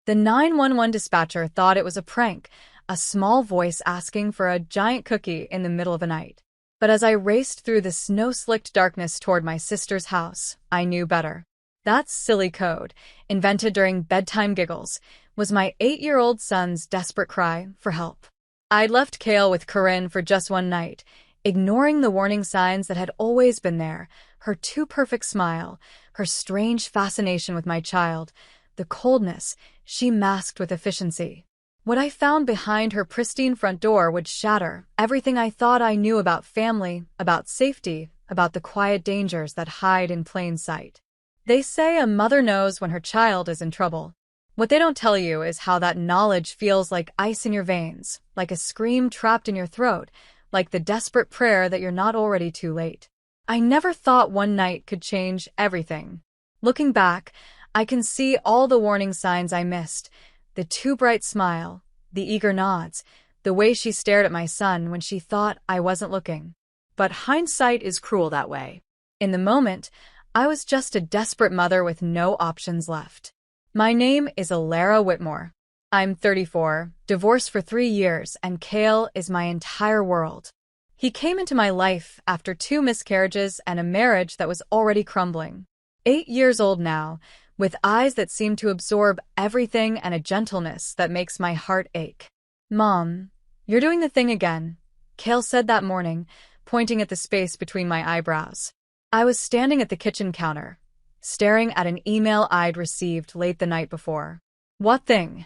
The 911 dispatcher thought it was a prank, a small voice asking for a giant cookie in the middle of the night. But as I raced through the snow-slicked darkness toward my sister's house, I knew better. That silly code, invented during bedtime giggles, was my 8-year-old son's desperate cry for help. I'd left Kale with Corinne for just one night, ignoring the warning signs that had always been there, her too-perfect smile, her strange fascination with my child, the coldness she masked with efficiency. What I found behind her pristine front door would shatter everything I thought I knew about family, about safety, about the quiet dangers that hide in plain sight. They say a mother knows when her child is in trouble. What they don't tell you is how that knowledge feels like ice in your veins, like a scream trapped in your throat, like the desperate prayer that you're not already too late. I never thought one night could change everything. Looking back, I can see all the warning signs I missed, the too bright smile, the eager nods, the way she stared at my son when she thought I wasn't looking. But hindsight is cruel that way. In the moment, I was just a desperate mother with no options left. My name is Alara Whitmore. I'm 34, divorced for 3 years, and Kale is my entire world. He came into my life after 2 miscarriages and a marriage that was already crumbling. 8 years old now, with eyes that seem to absorb everything and a gentleness that makes my heart ache. "Mom, you're doing the thing again," Kale said that morning, pointing at the space between my eyebrows. I was standing at the kitchen counter, staring at an email I'd received late the night before. "What thing?"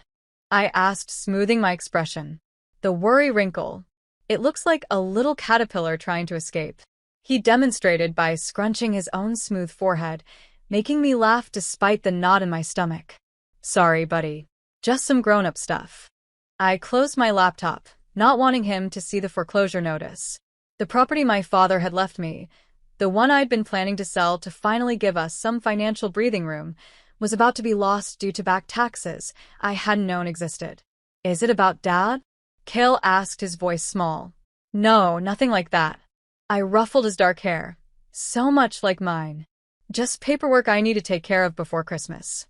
I asked, smoothing my expression. The worry wrinkle. It looks like a little caterpillar trying to escape. He demonstrated by scrunching his own smooth forehead, making me laugh despite the knot in my stomach. "Sorry, buddy. Just some grown-up stuff." I closed my laptop, not wanting him to see the foreclosure notice. The property my father had left me, the one I'd been planning to sell to finally give us some financial breathing room, was about to be lost due to back taxes I hadn't known existed. "Is it about Dad?" Kale asked, his voice small. "No, nothing like that." I ruffled his dark hair. "So much like mine. Just paperwork I need to take care of before Christmas."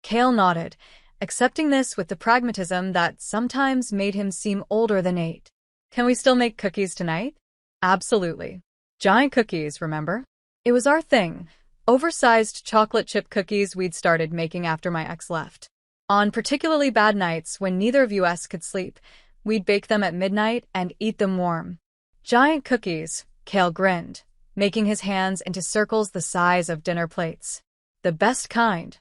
Kale nodded, accepting this with the pragmatism that sometimes made him seem older than 8. "Can we still make cookies tonight?" "Absolutely. Giant cookies, remember?" It was our thing. Oversized chocolate chip cookies we'd started making after my ex left. On particularly bad nights when neither of us could sleep, we'd bake them at midnight and eat them warm. "Giant cookies," Kale grinned, making his hands into circles the size of dinner plates. "The best kind."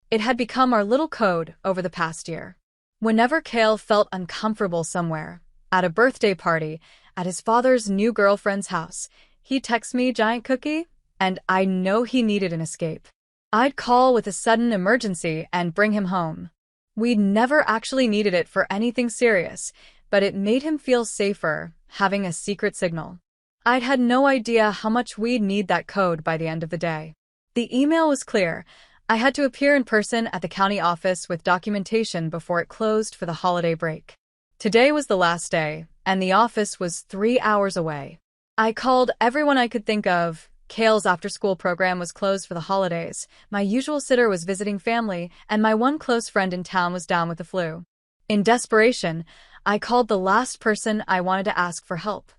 It had become our little code over the past year. Whenever Kale felt uncomfortable somewhere, at a birthday party, at his father's new girlfriend's house, he'd text me "giant cookie," and I know he needed an escape. I'd call with a sudden emergency and bring him home. We'd never actually needed it for anything serious, but it made him feel safer, having a secret signal. I'd had no idea how much we'd need that code by the end of the day. The email was clear. I had to appear in person at the county office with documentation before it closed for the holiday break. Today was the last day, and the office was 3 hours away. I called everyone I could think of. Kale's after-school program was closed for the holidays, my usual sitter was visiting family, and my one close friend in town was down with the flu. In desperation, I called the last person I wanted to ask for help.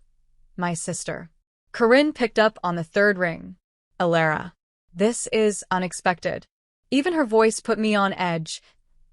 My sister. Corinne picked up on the 3rd ring. "Alara. This is unexpected." Even her voice put me on edge,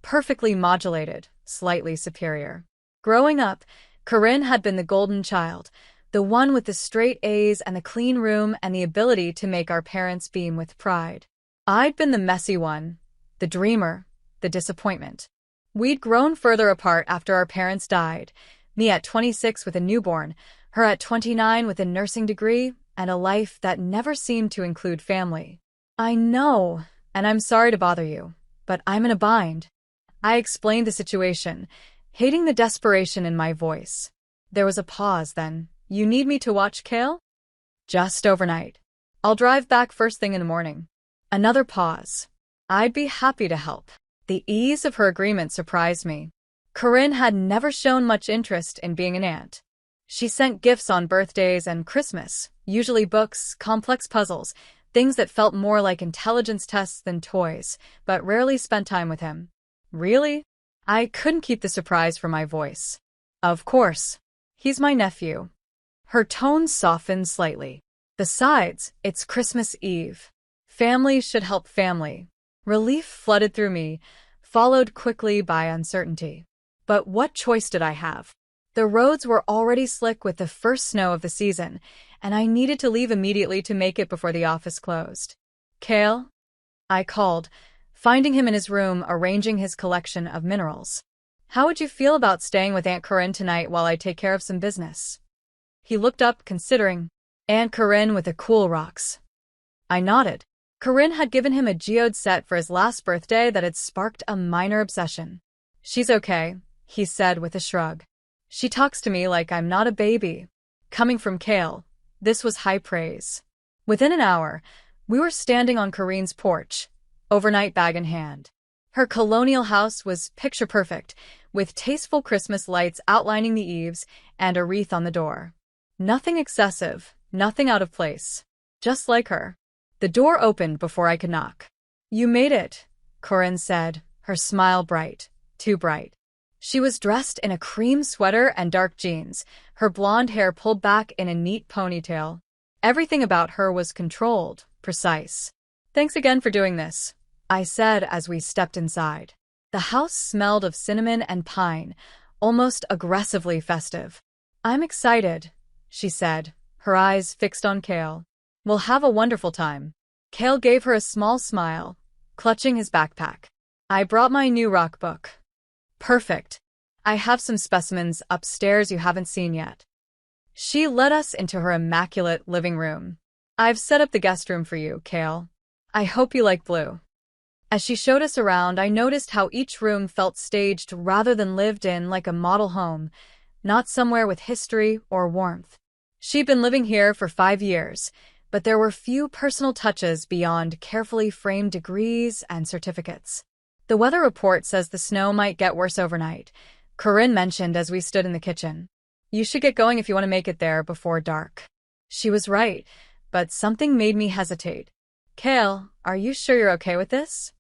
perfectly modulated, slightly superior. Growing up, Corinne had been the golden child, the one with the straight A's and the clean room and the ability to make our parents beam with pride. I'd been the messy one, the dreamer, the disappointment. We'd grown further apart after our parents died, me at 26 with a newborn, her at 29 with a nursing degree, and a life that never seemed to include family. "I know, and I'm sorry to bother you, but I'm in a bind." I explained the situation, hating the desperation in my voice. There was a pause then. "You need me to watch Kale?" "Just overnight. I'll drive back first thing in the morning." Another pause. "I'd be happy to help." The ease of her agreement surprised me. Corinne had never shown much interest in being an aunt. She sent gifts on birthdays and Christmas, usually books, complex puzzles, things that felt more like intelligence tests than toys, but rarely spent time with him. Really? I couldn't keep the surprise from my voice. Of course. He's my nephew. Her tone softened slightly. Besides, it's Christmas Eve. Family should help family. Relief flooded through me, followed quickly by uncertainty. But what choice did I have? The roads were already slick with the first snow of the season, and I needed to leave immediately to make it before the office closed. Cale? I called, finding him in his room arranging his collection of minerals. How would you feel about staying with Aunt Corinne tonight while I take care of some business? He looked up, considering. Aunt Corinne with the cool rocks. I nodded. Corinne had given him a geode set for his last birthday that had sparked a minor obsession. She's okay, he said with a shrug. She talks to me like I'm not a baby. Coming from Cale, this was high praise. Within an hour, we were standing on Corinne's porch, overnight bag in hand. Her colonial house was picture-perfect, with tasteful Christmas lights outlining the eaves and a wreath on the door. Nothing excessive, nothing out of place. Just like her. The door opened before I could knock. You made it, Corinne said, her smile bright, too bright. She was dressed in a cream sweater and dark jeans, her blonde hair pulled back in a neat ponytail. Everything about her was controlled, precise. Thanks again for doing this, I said as we stepped inside. The house smelled of cinnamon and pine, almost aggressively festive. I'm excited, she said, her eyes fixed on Cale. We'll have a wonderful time. Cale gave her a small smile, clutching his backpack. I brought my new rock book. Perfect. I have some specimens upstairs you haven't seen yet. She led us into her immaculate living room. I've set up the guest room for you, Cale. I hope you like blue. As she showed us around, I noticed how each room felt staged rather than lived in, like a model home, not somewhere with history or warmth. She'd been living here for 5 years, but there were few personal touches beyond carefully framed degrees and certificates. The weather report says the snow might get worse overnight, Corinne mentioned as we stood in the kitchen. You should get going if you want to make it there before dark. She was right, but something made me hesitate. Cale, are you sure you're okay with this?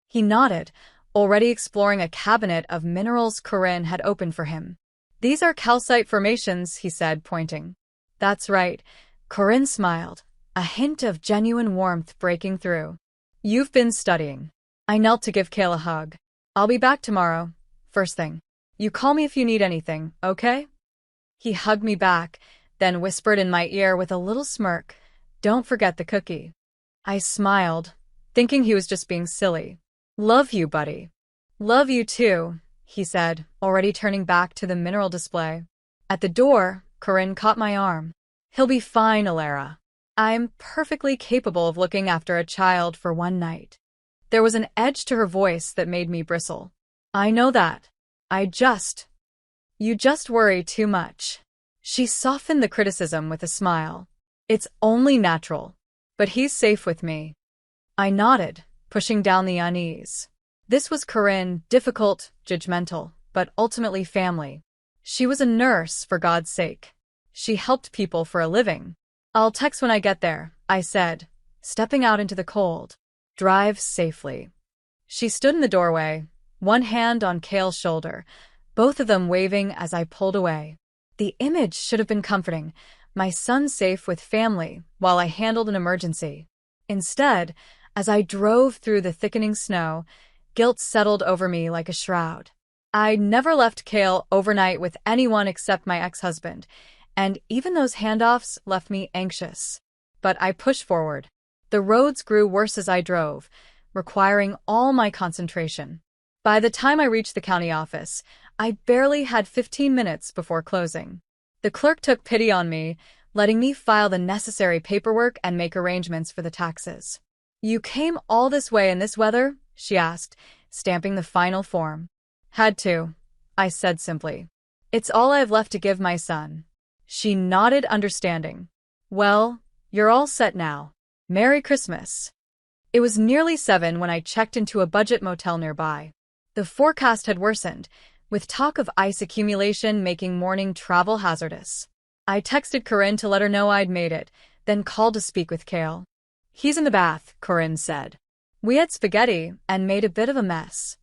He nodded, already exploring a cabinet of minerals Corinne had opened for him. These are calcite formations, he said, pointing. That's right. Corinne smiled, a hint of genuine warmth breaking through. You've been studying. I knelt to give Cale a hug. I'll be back tomorrow, first thing. You call me if you need anything, okay? He hugged me back, then whispered in my ear with a little smirk, Don't forget the cookie. I smiled, thinking he was just being silly. Love you, buddy. Love you too, he said, already turning back to the mineral display. At the door, Corinne caught my arm. He'll be fine, Alara. I'm perfectly capable of looking after a child for one night. There was an edge to her voice that made me bristle. I know that. You just worry too much. She softened the criticism with a smile. It's only natural. But he's safe with me. I nodded, pushing down the unease. This was Corinne, difficult, judgmental, but ultimately family. She was a nurse, for God's sake. She helped people for a living. I'll text when I get there, I said, stepping out into the cold. Drive safely. She stood in the doorway, one hand on Cale's shoulder, both of them waving as I pulled away. The image should have been comforting, my son safe with family while I handled an emergency. Instead, as I drove through the thickening snow, guilt settled over me like a shroud. I never left Cale overnight with anyone except my ex-husband, and even those handoffs left me anxious. But I pushed forward. The roads grew worse as I drove, requiring all my concentration. By the time I reached the county office, I barely had 15 minutes before closing. The clerk took pity on me, letting me file the necessary paperwork and make arrangements for the taxes. You came all this way in this weather? She asked, stamping the final form. Had to, I said simply. It's all I have left to give my son. She nodded understanding. Well, you're all set now. Merry Christmas. It was nearly 7 when I checked into a budget motel nearby. The forecast had worsened, with talk of ice accumulation making morning travel hazardous. I texted Corinne to let her know I'd made it, then called to speak with Cale. He's in the bath, Corinne said. We had spaghetti and made a bit of a mess.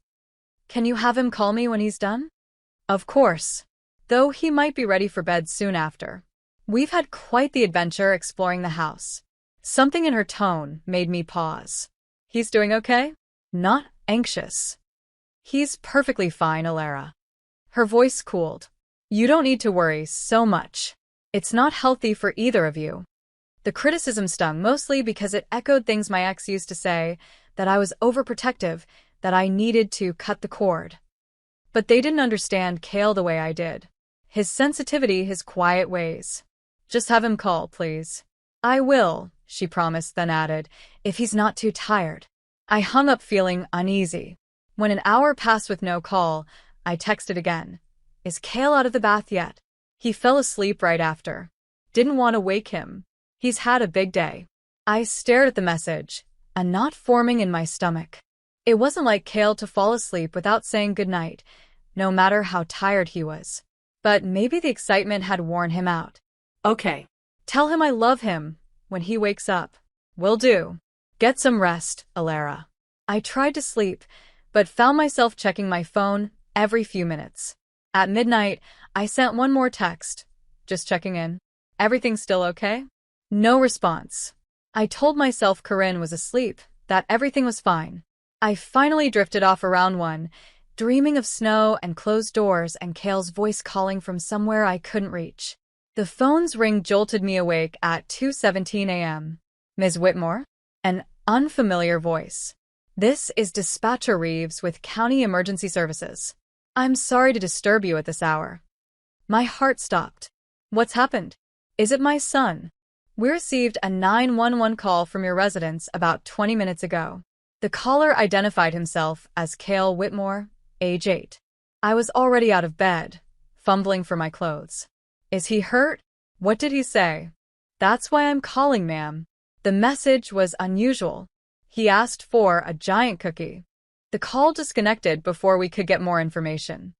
Can you have him call me when he's done? Of course. Though he might be ready for bed soon after. We've had quite the adventure exploring the house. Something in her tone made me pause. He's doing okay? Not anxious. He's perfectly fine, Alara. Her voice cooled. You don't need to worry so much. It's not healthy for either of you. The criticism stung mostly because it echoed things my ex used to say, that I was overprotective, that I needed to cut the cord. But they didn't understand Cale the way I did. His sensitivity, his quiet ways. Just have him call, please. I will, she promised, then added, if he's not too tired. I hung up feeling uneasy. When an hour passed with no call, I texted again. Is Cale out of the bath yet? He fell asleep right after. Didn't want to wake him. He's had a big day. I stared at the message, a knot forming in my stomach. It wasn't like Cale to fall asleep without saying goodnight, no matter how tired he was. But maybe the excitement had worn him out. Okay. Tell him I love him when he wakes up. Will do. Get some rest, Alara. I tried to sleep, but found myself checking my phone every few minutes. At midnight, I sent one more text. Just checking in. Everything still okay? No response. I told myself Corinne was asleep, that everything was fine. I finally drifted off around 1, dreaming of snow and closed doors and Cale's voice calling from somewhere I couldn't reach. The phone's ring jolted me awake at 2:17 a.m. Ms. Whitmore? An unfamiliar voice. This is Dispatcher Reeves with County Emergency Services. I'm sorry to disturb you at this hour. My heart stopped. What's happened? Is it my son? We received a 911 call from your residence about 20 minutes ago. The caller identified himself as Cale Whitmore, age 8. I was already out of bed, fumbling for my clothes. Is he hurt? What did he say? That's why I'm calling, ma'am. The message was unusual. He asked for a giant cookie. The call disconnected before we could get more information.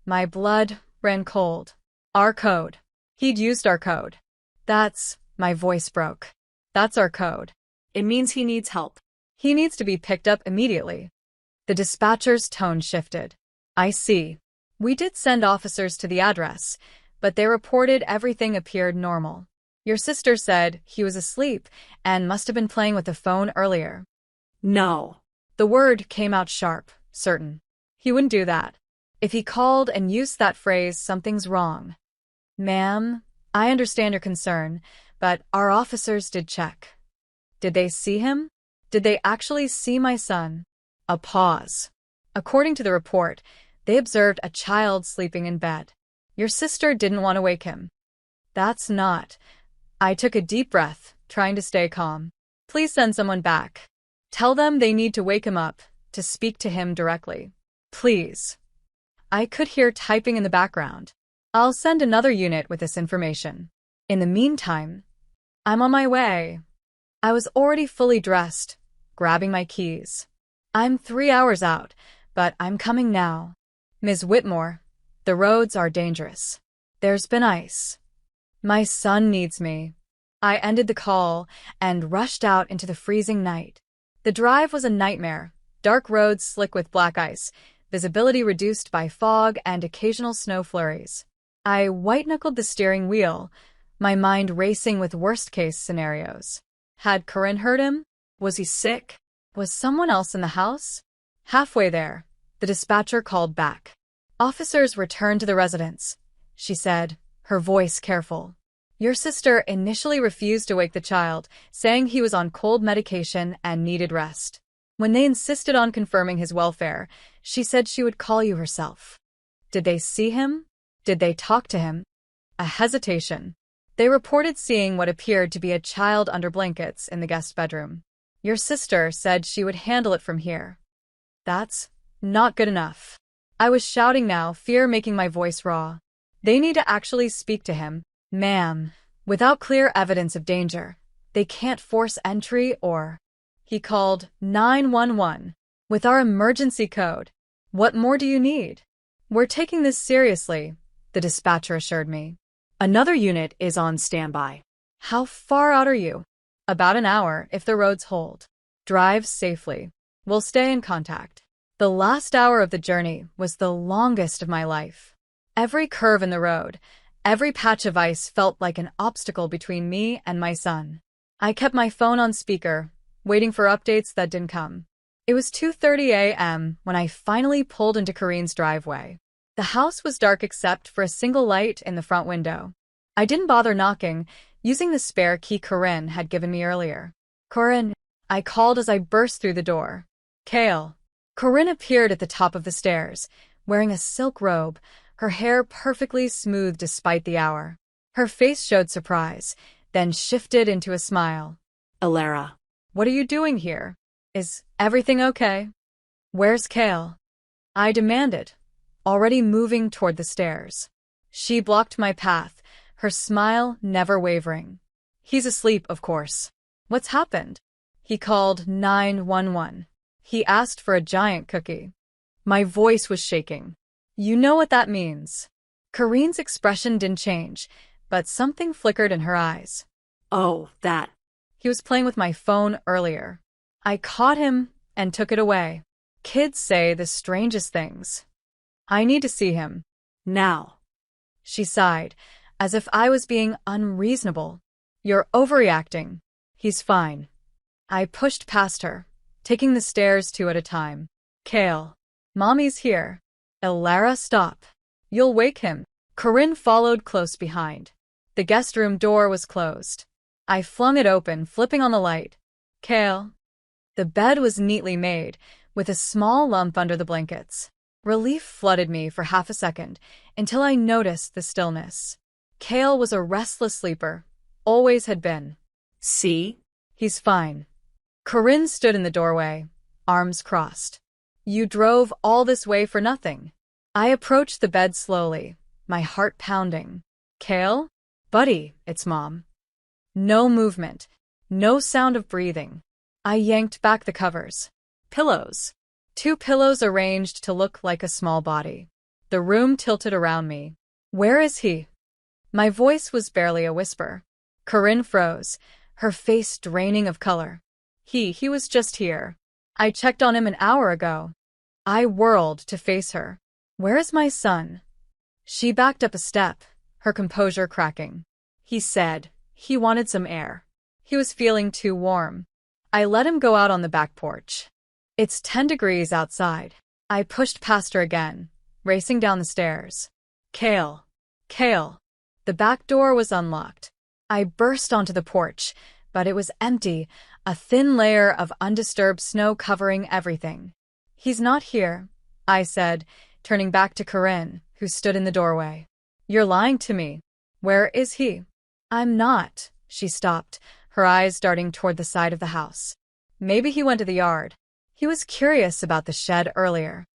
My blood ran cold. Our code. He'd used our code. My voice broke. That's our code. It means he needs help. He needs to be picked up immediately. The dispatcher's tone shifted. I see. We did send officers to the address, but they reported everything appeared normal. Your sister said he was asleep and must have been playing with the phone earlier. No. The word came out sharp, certain. He wouldn't do that. If he called and used that phrase, something's wrong. Ma'am, I understand your concern, but our officers did check. Did they see him? Did they actually see my son? A pause. According to the report, they observed a child sleeping in bed. Your sister didn't want to wake him. That's not. I took a deep breath, trying to stay calm. Please send someone back. Tell them they need to wake him up, to speak to him directly. Please. I could hear typing in the background. I'll send another unit with this information. In the meantime, I'm on my way. I was already fully dressed, grabbing my keys. I'm 3 hours out, but I'm coming now. Ms. Whitmore, the roads are dangerous. There's been ice. My son needs me. I ended the call and rushed out into the freezing night. The drive was a nightmare. Dark roads slick with black ice, visibility reduced by fog and occasional snow flurries. I white-knuckled the steering wheel, my mind racing with worst-case scenarios. Had Corinne heard him? Was he sick? Was someone else in the house? Halfway there, the dispatcher called back. Officers returned to the residence, she said, her voice careful. Your sister initially refused to wake the child, saying he was on cold medication and needed rest. When they insisted on confirming his welfare, she said she would call you herself. Did they see him? Did they talk to him? A hesitation. They reported seeing what appeared to be a child under blankets in the guest bedroom. Your sister said she would handle it from here. That's not good enough. I was shouting now, fear making my voice raw. They need to actually speak to him. Ma'am, without clear evidence of danger, they can't force entry or... He called 911. With our emergency code. What more do you need? We're taking this seriously, the dispatcher assured me. Another unit is on standby. How far out are you? About an hour if the roads hold. Drive safely. We'll stay in contact. The last hour of the journey was the longest of my life. Every curve in the road, every patch of ice felt like an obstacle between me and my son. I kept my phone on speaker, waiting for updates that didn't come. It was 2:30 a.m. when I finally pulled into Corinne's driveway. The house was dark except for a single light in the front window. I didn't bother knocking, using the spare key Corinne had given me earlier. "Corinne," I called as I burst through the door. "Kale." Corinne appeared at the top of the stairs, wearing a silk robe, her hair perfectly smooth despite the hour. Her face showed surprise, then shifted into a smile. "Alara, "What are you doing here? Is everything okay?" "Where's Kale?" I demanded, already moving toward the stairs. She blocked my path, her smile never wavering. "He's asleep, of course." "What's happened?" "He called 911. He asked for a giant cookie." My voice was shaking. "You know what that means." Corinne's expression didn't change, but something flickered in her eyes. "Oh, that." "He was playing with my phone earlier. I caught him and took it away." Kids say the strangest things. "I need to see him." "Now." She sighed, as if I was being unreasonable. "You're overreacting. He's fine." I pushed past her, taking the stairs two at a time. "Kale, Mommy's here." "Alara, stop. You'll wake him." Corinne followed close behind. The guest room door was closed. I flung it open, flipping on the light. "Kale." The bed was neatly made, with a small lump under the blankets. Relief flooded me for half a second, until I noticed the stillness. Kale was a restless sleeper, always had been. "See?" "He's fine." Corinne stood in the doorway, arms crossed. "You drove all this way for nothing." I approached the bed slowly, my heart pounding. "Kale? Buddy, it's Mom." No movement, no sound of breathing. I yanked back the covers. Pillows. 2 pillows arranged to look like a small body. The room tilted around me. "Where is he?" My voice was barely a whisper. Corinne froze, her face draining of color. He was just here. I checked on him an hour ago." I whirled to face her. "Where is my son?" She backed up a step, her composure cracking. "He said he wanted some air. He was feeling too warm. I let him go out on the back porch. It's 10 degrees outside." I pushed past her again, racing down the stairs. "Kale. Kale." The back door was unlocked. I burst onto the porch, but it was empty, a thin layer of undisturbed snow covering everything. "He's not here," I said, turning back to Corinne, who stood in the doorway. "You're lying to me. Where is he?" "I'm not." She stopped, her eyes darting toward the side of the house. "Maybe he went to the yard. He was curious about the shed earlier."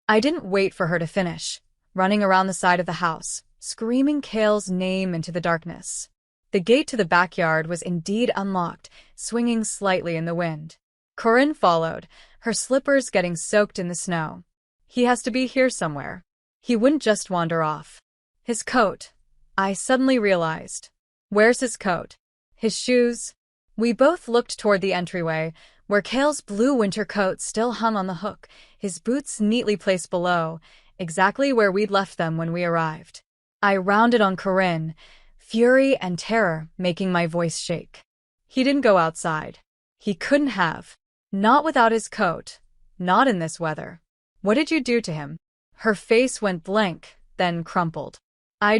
I didn't wait for her to finish, running around the side of the house, screaming Kale's name into the darkness. The gate to the backyard was indeed unlocked, swinging slightly in the wind. Corinne followed, her slippers getting soaked in the snow. "He has to be here somewhere. He wouldn't just wander off." "His coat." I suddenly realized. "Where's his coat?" "His shoes?" We both looked toward the entryway, where Kale's blue winter coat still hung on the hook, his boots neatly placed below, exactly where we'd left them when we arrived. I rounded on Corinne, fury and terror making my voice shake. "He didn't go outside. He couldn't have. Not without his coat. Not in this weather." "What did you do to him?" Her face went blank, then crumpled. I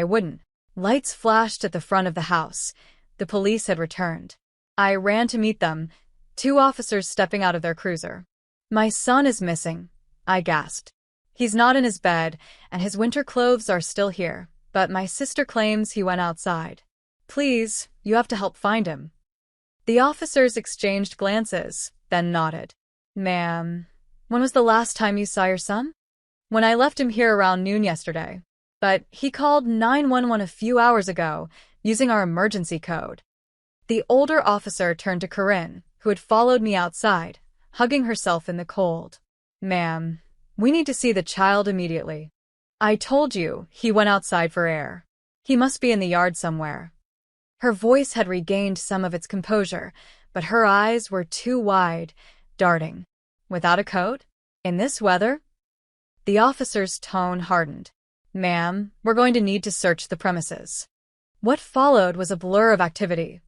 wouldn't." Lights flashed at the front of the house. The police had returned. I ran to meet them, 2 officers stepping out of their cruiser. "My son is missing," I gasped. "He's not in his bed, and his winter clothes are still here, but my sister claims he went outside. Please, you have to help find him." The officers exchanged glances, then nodded. "Ma'am, when was the last time you saw your son?" "When I left him here around noon yesterday. But he called 911 a few hours ago, using our emergency code." The older officer turned to Corinne, who had followed me outside, hugging herself in the cold. "Ma'am, we need to see the child immediately. I told you he went outside for air. He must be in the yard somewhere." Her voice had regained some of its composure, but her eyes were too wide, darting. "Without a coat?" In this weather? The officer's tone hardened. Ma'am, we're going to need to search the premises. What followed was a blur of activity.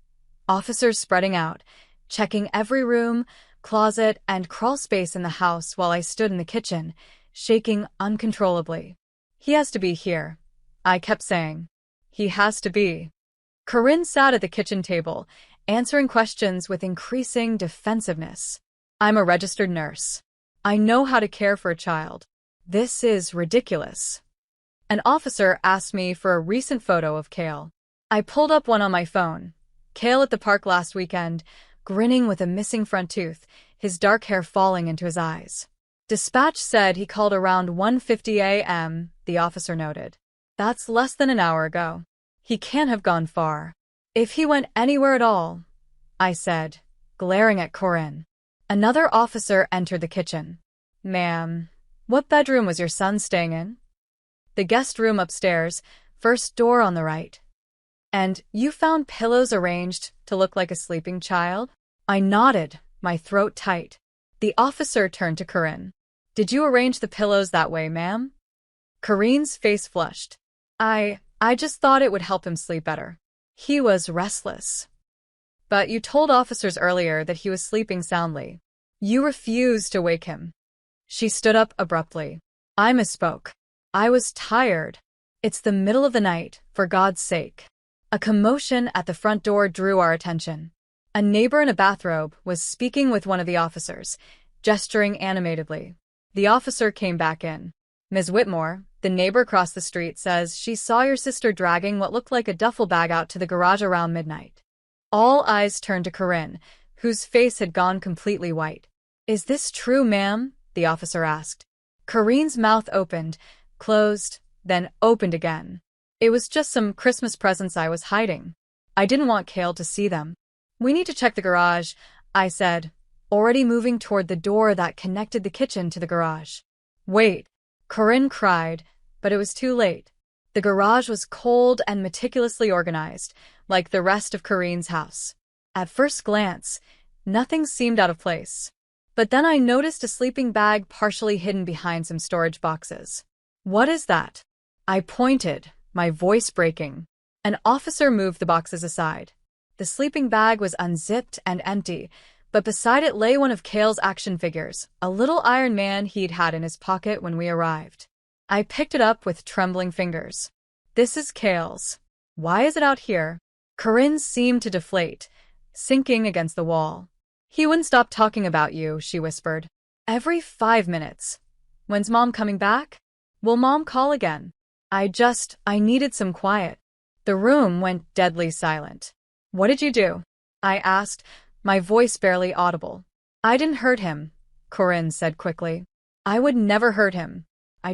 Officers spreading out, checking every room, closet, and crawl space in the house while I stood in the kitchen, shaking uncontrollably. He has to be here, I kept saying. He has to be. Corinne sat at the kitchen table, answering questions with increasing defensiveness. I'm a registered nurse. I know how to care for a child. This is ridiculous. An officer asked me for a recent photo of Cale. I pulled up one on my phone. Cale at the park last weekend, grinning with a missing front tooth, his dark hair falling into his eyes. Dispatch said he called around 1:50 a.m., the officer noted. That's less than an hour ago. He can't have gone far. If he went anywhere at all, I said, glaring at Corinne. Another officer entered the kitchen. Ma'am, what bedroom was your son staying in? The guest room upstairs, first door on the right. And you found pillows arranged to look like a sleeping child? I nodded, my throat tight. The officer turned to Corinne. Did you arrange the pillows that way, ma'am? Corinne's face flushed. I just thought it would help him sleep better. He was restless. But you told officers earlier that he was sleeping soundly. You refused to wake him. She stood up abruptly. I misspoke. I was tired. It's the middle of the night, for God's sake. A commotion at the front door drew our attention. A neighbor in a bathrobe was speaking with one of the officers, gesturing animatedly. The officer came back in. Ms. Whitmore, the neighbor across the street, says she saw your sister dragging what looked like a duffel bag out to the garage around midnight. All eyes turned to Corinne, whose face had gone completely white. Is this true, ma'am? The officer asked. Corinne's mouth opened, closed, then opened again. It was just some Christmas presents I was hiding. I didn't want Cale to see them. We need to check the garage, I said, already moving toward the door that connected the kitchen to the garage. Wait, Corinne cried, but it was too late. The garage was cold and meticulously organized, like the rest of Corinne's house. At first glance, nothing seemed out of place. But then I noticed a sleeping bag partially hidden behind some storage boxes. What is that? I pointed, my voice breaking. An officer moved the boxes aside. The sleeping bag was unzipped and empty, but beside it lay one of Cale's action figures, a little Iron Man he'd had in his pocket when we arrived. I picked it up with trembling fingers. This is Cale's. Why is it out here? Corinne seemed to deflate, sinking against the wall. He wouldn't stop talking about you, she whispered. Every 5 minutes. When's Mom coming back? Will Mom call again? I needed some quiet. The room went deadly silent. What did you do? I asked, my voice barely audible. I didn't hurt him, Corinne said quickly. I would never hurt him. I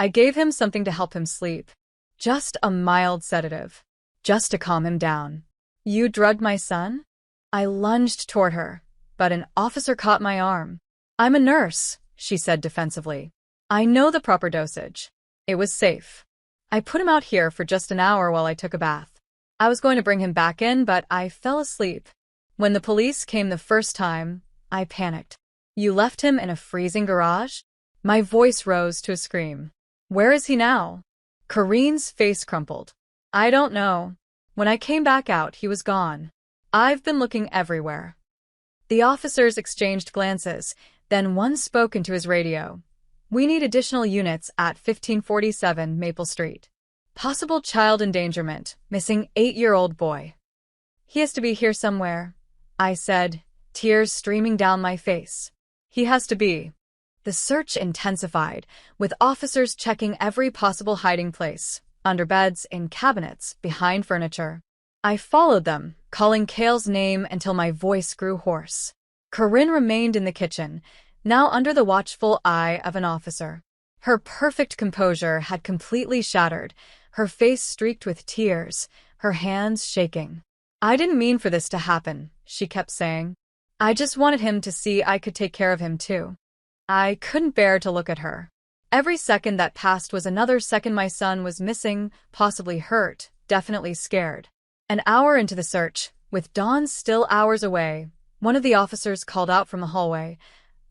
gave him something to help him sleep. Just a mild sedative. Just to calm him down. You drugged my son? I lunged toward her, but an officer caught my arm. I'm a nurse, she said defensively. I know the proper dosage. It was safe. I put him out here for just an hour while I took a bath. I was going to bring him back in, but I fell asleep. When the police came the first time, I panicked. You left him in a freezing garage? My voice rose to a scream. Where is he now? Corinne's face crumpled. I don't know. When I came back out, he was gone. I've been looking everywhere. The officers exchanged glances, then one spoke into his radio. We need additional units at 1547 Maple Street. Possible child endangerment, missing 8-year-old boy. He has to be here somewhere, I said, tears streaming down my face. He has to be. The search intensified, with officers checking every possible hiding place, under beds, in cabinets, behind furniture. I followed them, calling Cale's name until my voice grew hoarse. Corinne remained in the kitchen, now under the watchful eye of an officer. Her perfect composure had completely shattered, her face streaked with tears, her hands shaking. I didn't mean for this to happen, she kept saying. I just wanted him to see I could take care of him too. I couldn't bear to look at her. Every second that passed was another second my son was missing, possibly hurt, definitely scared. An hour into the search, with dawn still hours away, one of the officers called out from the hallway.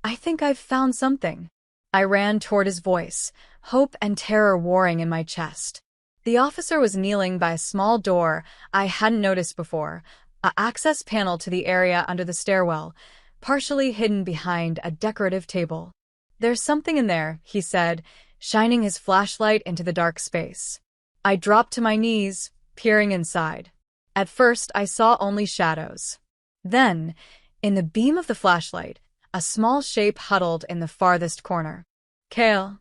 I think I've found something. I ran toward his voice, hope and terror warring in my chest. The officer was kneeling by a small door I hadn't noticed before, an access panel to the area under the stairwell, partially hidden behind a decorative table. "There's something in there," he said, shining his flashlight into the dark space. I dropped to my knees, peering inside. At first, I saw only shadows. Then, in the beam of the flashlight, a small shape huddled in the farthest corner. "Cale."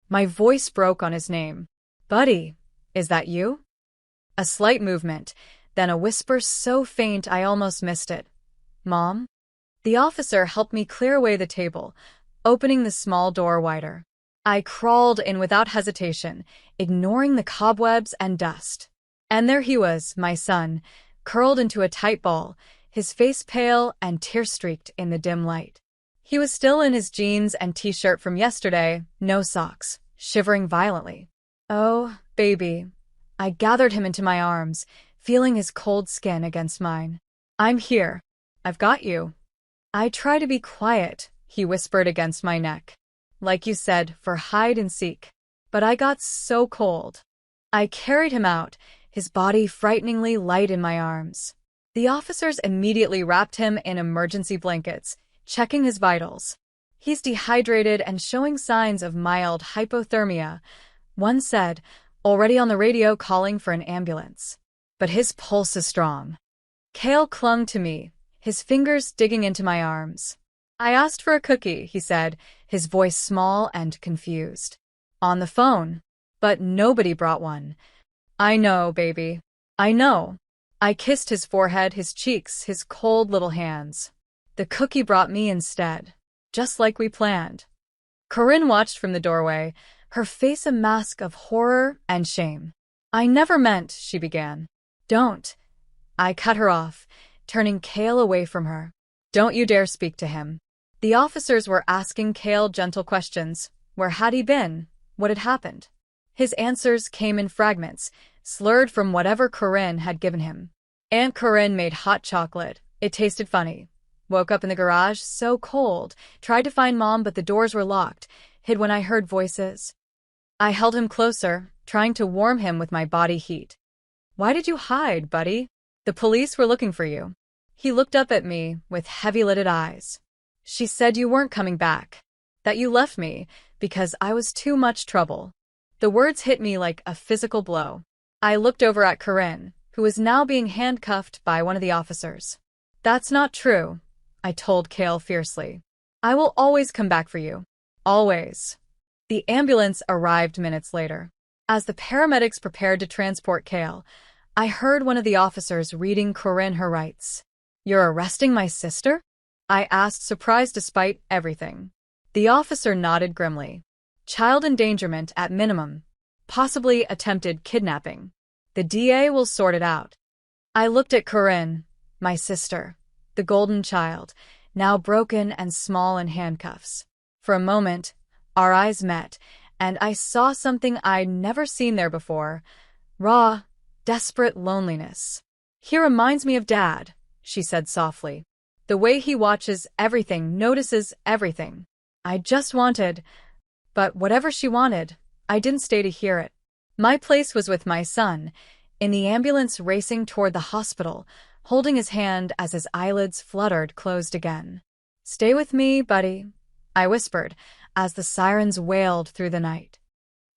My voice broke on his name. "Buddy, is that you?" A slight movement, then a whisper so faint I almost missed it. "Mom?" The officer helped me clear away the table, opening the small door wider. I crawled in without hesitation, ignoring the cobwebs and dust. And there he was, my son, curled into a tight ball, his face pale and tear-streaked in the dim light. He was still in his jeans and t-shirt from yesterday, no socks, shivering violently. "Oh, baby." I gathered him into my arms, feeling his cold skin against mine. "I'm here. I've got you." I try to be quiet, he whispered against my neck. "Like you said, for hide and seek." But I got so cold. I carried him out, his body frighteningly light in my arms. The officers immediately wrapped him in emergency blankets, checking his vitals. "He's dehydrated and showing signs of mild hypothermia," one said, already on the radio calling for an ambulance. "But his pulse is strong." Cale clung to me, his fingers digging into my arms. "I asked for a cookie," he said, his voice small and confused. "On the phone. But nobody brought one." "I know, baby. I know." I kissed his forehead, his cheeks, his cold little hands. "The cookie brought me instead. Just like we planned." Corinne watched from the doorway, her face a mask of horror and shame. "I never meant," she began. "Don't." I cut her off, turning Cale away from her. "Don't you dare speak to him." The officers were asking Cale gentle questions. Where had he been? What had happened? His answers came in fragments, slurred from whatever Corinne had given him. "Aunt Corinne made hot chocolate. It tasted funny. Woke up in the garage, so cold. Tried to find Mom, but the doors were locked. Hid when I heard voices." I held him closer, trying to warm him with my body heat. "Why did you hide, buddy? The police were looking for you." He looked up at me with heavy-lidded eyes. "She said you weren't coming back. That you left me because I was too much trouble." The words hit me like a physical blow. I looked over at Corinne, who was now being handcuffed by one of the officers. "That's not true," I told Cale fiercely. "I will always come back for you. Always." The ambulance arrived minutes later. As the paramedics prepared to transport Cale, I heard one of the officers reading Corinne her rights. "You're arresting my sister?" I asked, surprised despite everything. The officer nodded grimly. "Child endangerment at minimum. Possibly attempted kidnapping. The DA will sort it out." I looked at Corinne, my sister, the golden child, now broken and small in handcuffs. For a moment, our eyes met, and I saw something I'd never seen there before. Raw, desperate loneliness. "He reminds me of Dad," she said softly. "The way he watches everything, notices everything." I just wanted, but whatever she wanted, I didn't stay to hear it. My place was with my son, in the ambulance racing toward the hospital, holding his hand as his eyelids fluttered closed again. "Stay with me, buddy," I whispered, as the sirens wailed through the night.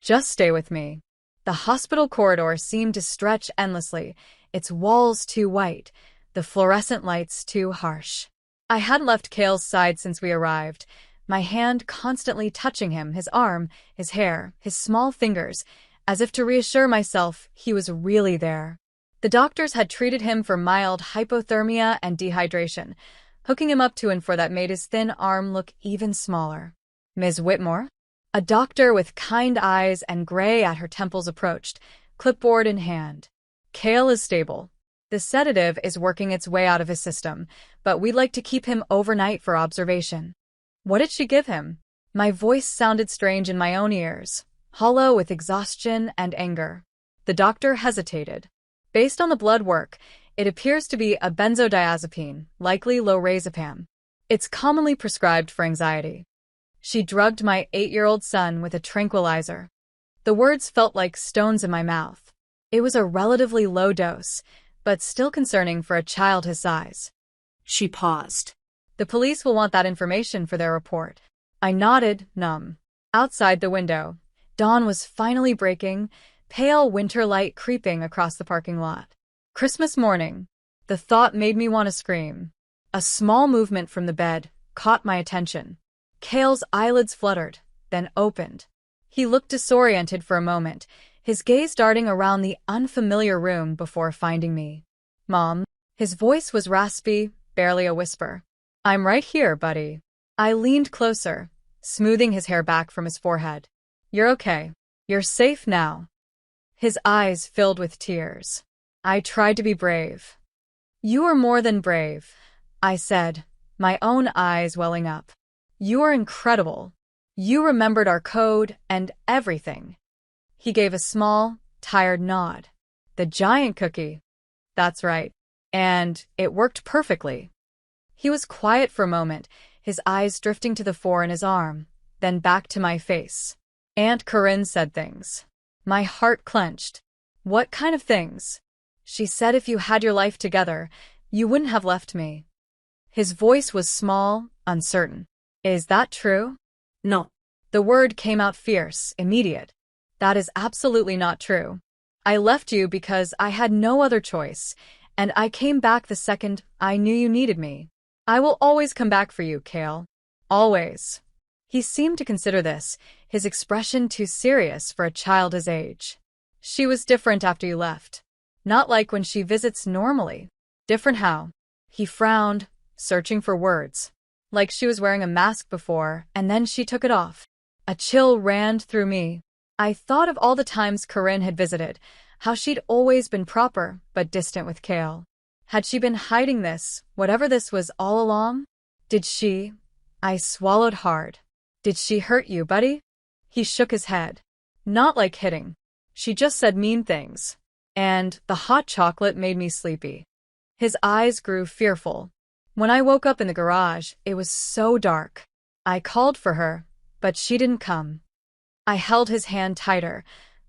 "Just stay with me." The hospital corridor seemed to stretch endlessly, its walls too white, the fluorescent lights too harsh. I hadn't left Cale's side since we arrived, my hand constantly touching him, his arm, his hair, his small fingers, as if to reassure myself he was really there. The doctors had treated him for mild hypothermia and dehydration, hooking him up to Infor that made his thin arm look even smaller. "Ms. Whitmore?" A doctor with kind eyes and gray at her temples approached, clipboard in hand. "Cale is stable. The sedative is working its way out of his system, but we'd like to keep him overnight for observation." "What did she give him?" My voice sounded strange in my own ears, hollow with exhaustion and anger. The doctor hesitated. "Based on the blood work, it appears to be a benzodiazepine, likely lorazepam." It's commonly prescribed for anxiety. She drugged my 8-year-old son with a tranquilizer. The words felt like stones in my mouth. It was a relatively low dose, but still concerning for a child his size. She paused. The police will want that information for their report. I nodded, numb. Outside the window, dawn was finally breaking, pale winter light creeping across the parking lot. Christmas morning. The thought made me want to scream. A small movement from the bed caught my attention. Cale's eyelids fluttered, then opened. He looked disoriented for a moment, his gaze darting around the unfamiliar room before finding me. Mom. His voice was raspy, barely a whisper. I'm right here, buddy. I leaned closer, smoothing his hair back from his forehead. You're okay. You're safe now. His eyes filled with tears. I tried to be brave. You are more than brave, I said, my own eyes welling up. You are incredible. You remembered our code and everything. He gave a small, tired nod. The giant cookie. That's right. And it worked perfectly. He was quiet for a moment, his eyes drifting to the four in his arm, then back to my face. Aunt Corinne said things. My heart clenched. What kind of things? She said if you had your life together, you wouldn't have left me. His voice was small, uncertain. Is that true? No. The word came out fierce, immediate. That is absolutely not true. I left you because I had no other choice, and I came back the second I knew you needed me. I will always come back for you, Cale. Always. He seemed to consider this, his expression too serious for a child his age. She was different after you left. Not like when she visits normally. Different how? He frowned, searching for words. Like she was wearing a mask before, and then she took it off. A chill ran through me. I thought of all the times Corinne had visited, how she'd always been proper but distant with Cale. Had she been hiding this, whatever this was all along? Did she? I swallowed hard. Did she hurt you, buddy? He shook his head. Not like hitting. She just said mean things. And the hot chocolate made me sleepy. His eyes grew fearful. When I woke up in the garage, it was so dark. I called for her, but she didn't come. I held his hand tighter,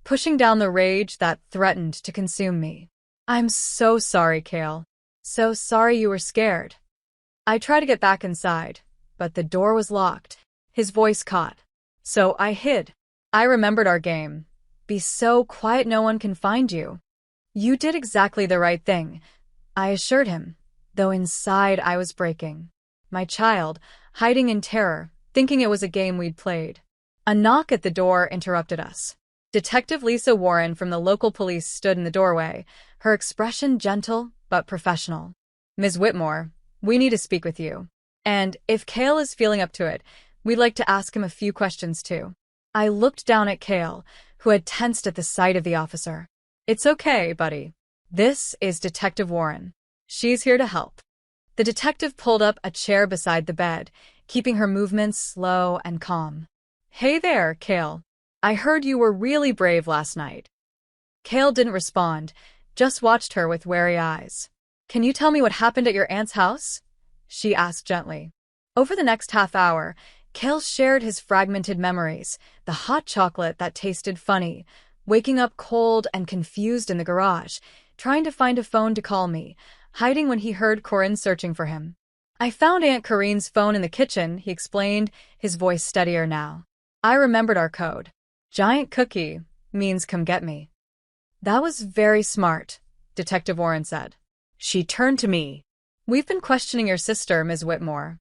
pushing down the rage that threatened to consume me. I'm so sorry, Cale. So sorry you were scared. I tried to get back inside, but the door was locked. His voice caught. So I hid. I remembered our game. Be so quiet no one can find you. You did exactly the right thing, I assured him, though inside I was breaking. My child, hiding in terror, thinking it was a game we'd played. A knock at the door interrupted us. Detective Lisa Warren from the local police stood in the doorway, her expression gentle but professional. Ms. Whitmore, we need to speak with you. And if Cale is feeling up to it, we'd like to ask him a few questions too. I looked down at Cale, who had tensed at the sight of the officer. It's okay, buddy. This is Detective Warren. She's here to help. The detective pulled up a chair beside the bed, keeping her movements slow and calm. Hey there, Cale. I heard you were really brave last night. Cale didn't respond, just watched her with wary eyes. Can you tell me what happened at your aunt's house? She asked gently. Over the next half hour, Cale shared his fragmented memories, the hot chocolate that tasted funny, waking up cold and confused in the garage, trying to find a phone to call me, hiding when he heard Corinne searching for him. I found Aunt Corinne's phone in the kitchen, he explained, his voice steadier now. I remembered our code. Giant cookie means come get me. That was very smart, Detective Warren said. She turned to me. We've been questioning your sister, Ms. Whitmore.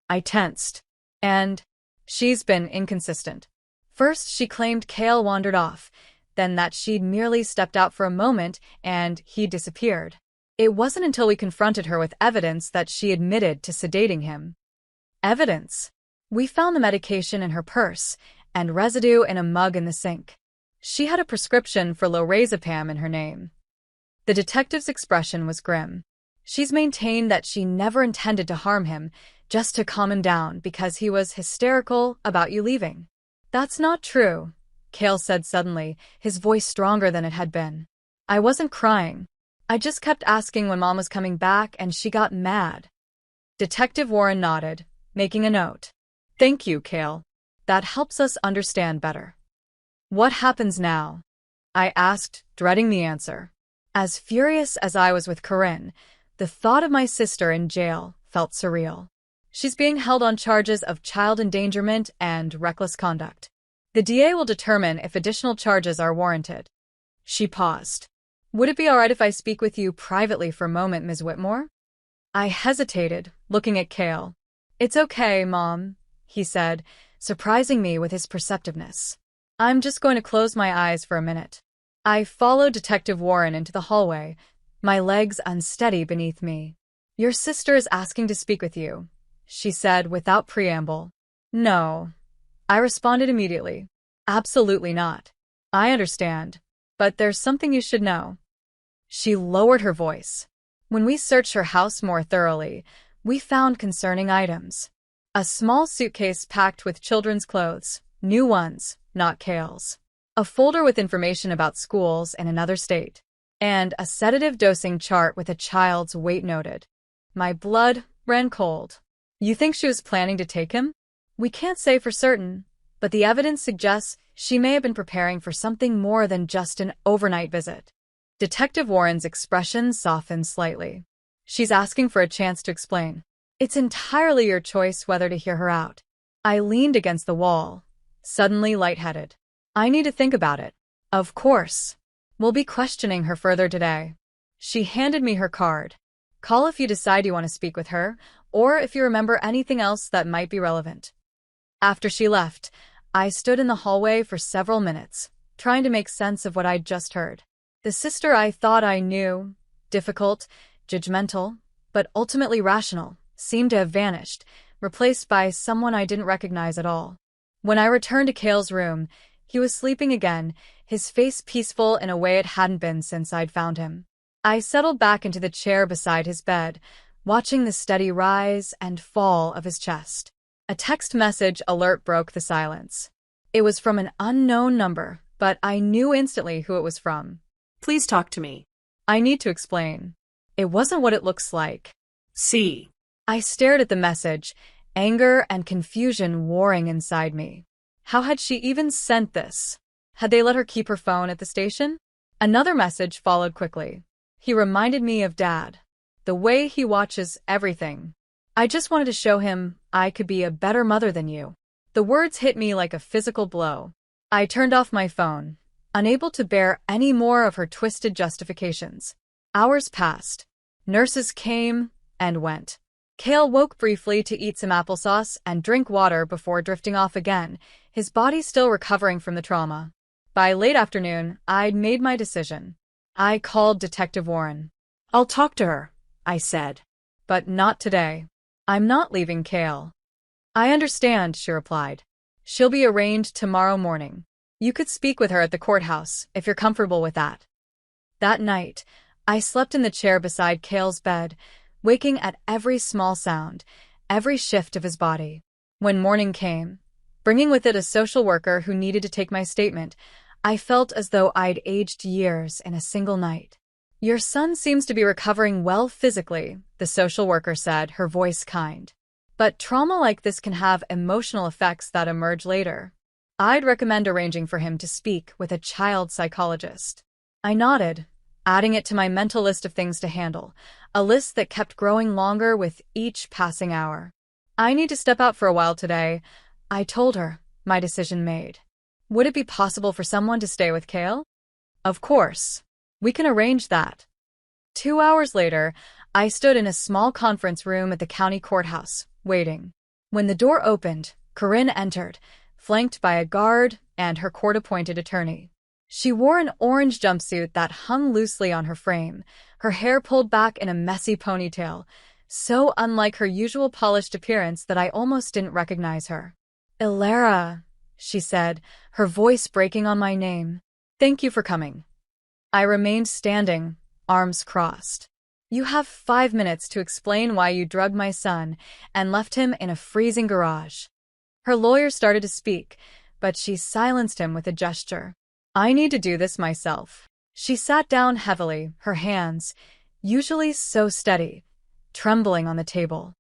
I tensed. And she's been inconsistent. First, she claimed Cale wandered off, then that she'd merely stepped out for a moment and he disappeared. It wasn't until we confronted her with evidence that she admitted to sedating him. Evidence. We found the medication in her purse and residue in a mug in the sink. She had a prescription for lorazepam in her name. The detective's expression was grim. She's maintained that she never intended to harm him, just to calm him down because he was hysterical about you leaving. That's not true, Cale said suddenly, his voice stronger than it had been. I wasn't crying. I just kept asking when Mom was coming back and she got mad. Detective Warren nodded, making a note. Thank you, Cale. That helps us understand better. What happens now? I asked, dreading the answer. As furious as I was with Corinne, the thought of my sister in jail felt surreal. She's being held on charges of child endangerment and reckless conduct. The DA will determine if additional charges are warranted. She paused. Would it be all right if I speak with you privately for a moment, Ms. Whitmore? I hesitated, looking at Cale. It's okay, Mom, he said, surprising me with his perceptiveness. I'm just going to close my eyes for a minute. I followed Detective Warren into the hallway, my legs unsteady beneath me. Your sister is asking to speak with you, she said without preamble. No. I responded immediately. Absolutely not. I understand. But there's something you should know. She lowered her voice. When we searched her house more thoroughly, we found concerning items. A small suitcase packed with children's clothes, new ones, not Cale's. A folder with information about schools in another state. And a sedative dosing chart with a child's weight noted. My blood ran cold. You think she was planning to take him? We can't say for certain, but the evidence suggests she may have been preparing for something more than just an overnight visit. Detective Warren's expression softened slightly. She's asking for a chance to explain. It's entirely your choice whether to hear her out. I leaned against the wall, suddenly lightheaded. I need to think about it. Of course. We'll be questioning her further today. She handed me her card. Call if you decide you want to speak with her, or if you remember anything else that might be relevant. After she left, I stood in the hallway for several minutes, trying to make sense of what I'd just heard. The sister I thought I knew, difficult, judgmental, but ultimately rational, seemed to have vanished, replaced by someone I didn't recognize at all. When I returned to Cale's room, he was sleeping again, his face peaceful in a way it hadn't been since I'd found him. I settled back into the chair beside his bed, watching the steady rise and fall of his chest. A text message alert broke the silence. It was from an unknown number, but I knew instantly who it was from. Please talk to me. I need to explain. It wasn't what it looks like. See. I stared at the message, anger and confusion warring inside me. How had she even sent this? Had they let her keep her phone at the station? Another message followed quickly. He reminded me of Dad. The way he watches everything. I just wanted to show him I could be a better mother than you. The words hit me like a physical blow. I turned off my phone, unable to bear any more of her twisted justifications. Hours passed. Nurses came and went. Cale woke briefly to eat some applesauce and drink water before drifting off again, his body still recovering from the trauma. By late afternoon, I'd made my decision. I called Detective Warren. I'll talk to her, I said. But not today. I'm not leaving Cale. I understand, she replied. She'll be arraigned tomorrow morning. You could speak with her at the courthouse, if you're comfortable with that. That night, I slept in the chair beside Cale's bed, waking at every small sound, every shift of his body. When morning came, bringing with it a social worker who needed to take my statement, I felt as though I'd aged years in a single night. Your son seems to be recovering well physically, the social worker said, her voice kind. But trauma like this can have emotional effects that emerge later. I'd recommend arranging for him to speak with a child psychologist. I nodded, adding it to my mental list of things to handle, a list that kept growing longer with each passing hour. I need to step out for a while today, I told her, my decision made. Would it be possible for someone to stay with Cale? Of course. We can arrange that. 2 hours later, I stood in a small conference room at the county courthouse, waiting. When the door opened, Corinne entered, flanked by a guard and her court-appointed attorney. She wore an orange jumpsuit that hung loosely on her frame, her hair pulled back in a messy ponytail, so unlike her usual polished appearance that I almost didn't recognize her. Ilara, she said, her voice breaking on my name. Thank you for coming. I remained standing, arms crossed. You have 5 minutes to explain why you drugged my son and left him in a freezing garage. Her lawyer started to speak, but she silenced him with a gesture. I need to do this myself. She sat down heavily, her hands, usually so steady, trembling on the table.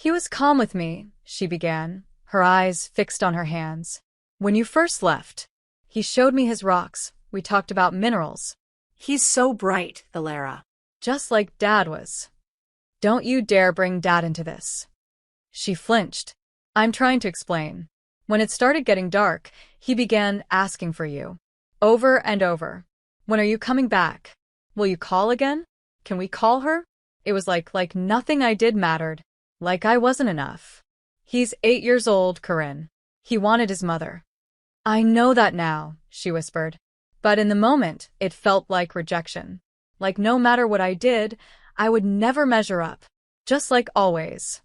He was calm with me, she began, her eyes fixed on her hands. When you first left, he showed me his rocks. We talked about minerals. He's so bright, Alara. Just like Dad was. Don't you dare bring Dad into this. She flinched. I'm trying to explain. When it started getting dark, he began asking for you. Over and over. When are you coming back? Will you call again? Can we call her? It was like nothing I did mattered. Like I wasn't enough. He's 8 years old, Corinne. He wanted his mother. I know that now, she whispered. But in the moment, it felt like rejection. Like no matter what I did, I would never measure up. Just like always.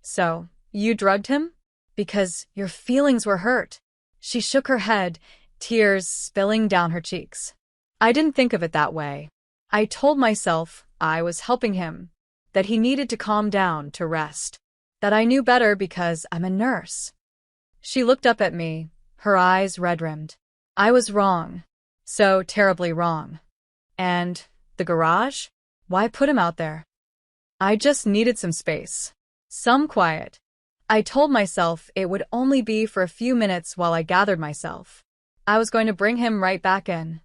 So, you drugged him? Because your feelings were hurt. She shook her head, tears spilling down her cheeks. I didn't think of it that way. I told myself I was helping him, that he needed to calm down, to rest, that I knew better because I'm a nurse. She looked up at me, her eyes red-rimmed. I was wrong. So terribly wrong. And the garage? Why put him out there? I just needed some space. Some quiet. I told myself it would only be for a few minutes while I gathered myself. I was going to bring him right back in.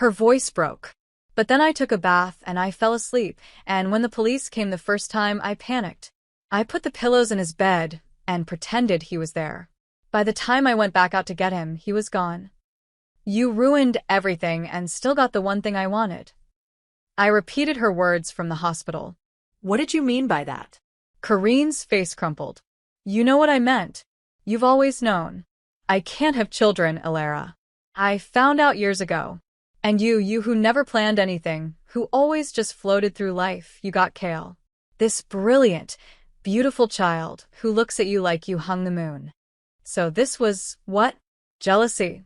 Her voice broke. But then I took a bath and I fell asleep, and when the police came the first time, I panicked. I put the pillows in his bed and pretended he was there. By the time I went back out to get him, he was gone. You ruined everything and still got the one thing I wanted. I repeated her words from the hospital. What did you mean by that? Corinne's face crumpled. You know what I meant. You've always known. I can't have children, Alara. I found out years ago. And you who never planned anything, who always just floated through life, you got Kale. This brilliant, beautiful child who looks at you like you hung the moon. So this was, what? Jealousy.